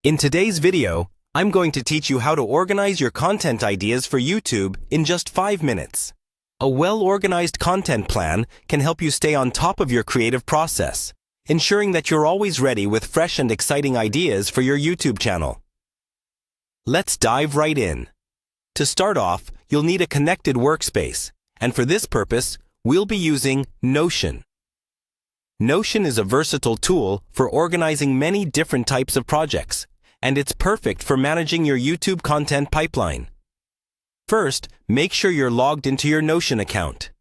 In today's video, I'm going to teach you how to organize your content ideas for YouTube in just 5 minutes. A well-organized content plan can help you stay on top of your creative process, ensuring that you're always ready with fresh and exciting ideas for your YouTube channel. Let's dive right in. To start off, you'll need a connected workspace, and for this purpose, we'll be using Notion. Notion is a versatile tool for organizing many different types of projects, and it's perfect for managing your YouTube content pipeline. First, make sure you're logged into your Notion account.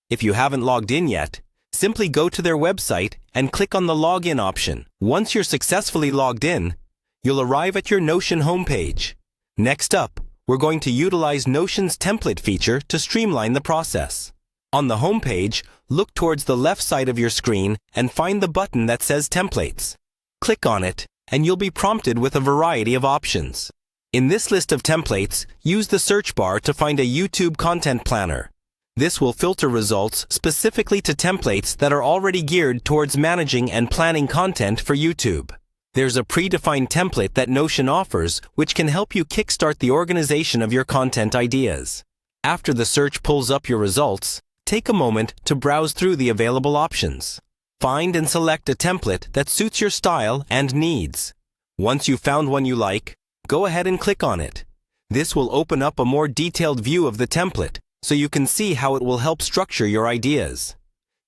If you haven't logged in yet, simply go to their website and click on the Login option. Once you're successfully logged in, you'll arrive at your Notion homepage. Next up, we're going to utilize Notion's template feature to streamline the process. On the homepage, look towards the left side of your screen and find the button that says Templates. Click on it, and you'll be prompted with a variety of options. In this list of templates, use the search bar to find a YouTube content planner. This will filter results specifically to templates that are already geared towards managing and planning content for YouTube. There's a predefined template that Notion offers, which can help you kickstart the organization of your content ideas. After the search pulls up your results, take a moment to browse through the available options. Find and select a template that suits your style and needs. Once you've found one you like, go ahead and click on it. This will open up a more detailed view of the template, so you can see how it will help structure your ideas.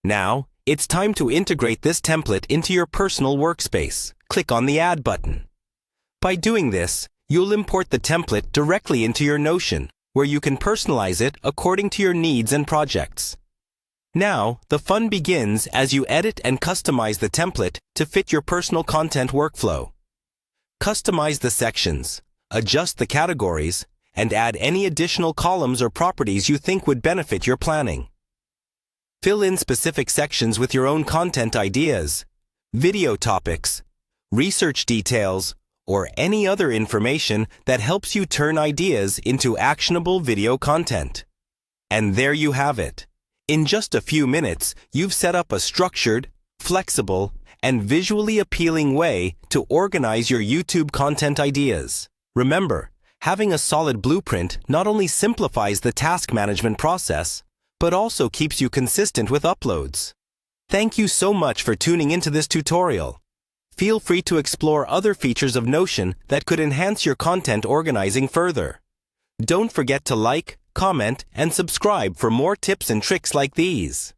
Now, it's time to integrate this template into your personal workspace. Click on the Add button. By doing this, you'll import the template directly into your Notion, where you can personalize it according to your needs and projects. Now, the fun begins as you edit and customize the template to fit your personal content workflow. Customize the sections, adjust the categories, and add any additional columns or properties you think would benefit your planning. Fill in specific sections with your own content ideas, video topics, research details, or any other information that helps you turn ideas into actionable video content. And there you have it. In just a few minutes, you've set up a structured, flexible, and visually appealing way to organize your YouTube content ideas. Remember, having a solid blueprint not only simplifies the task management process, but also keeps you consistent with uploads. Thank you so much for tuning into this tutorial. Feel free to explore other features of Notion that could enhance your content organizing further. Don't forget to like, comment, and subscribe for more tips and tricks like these.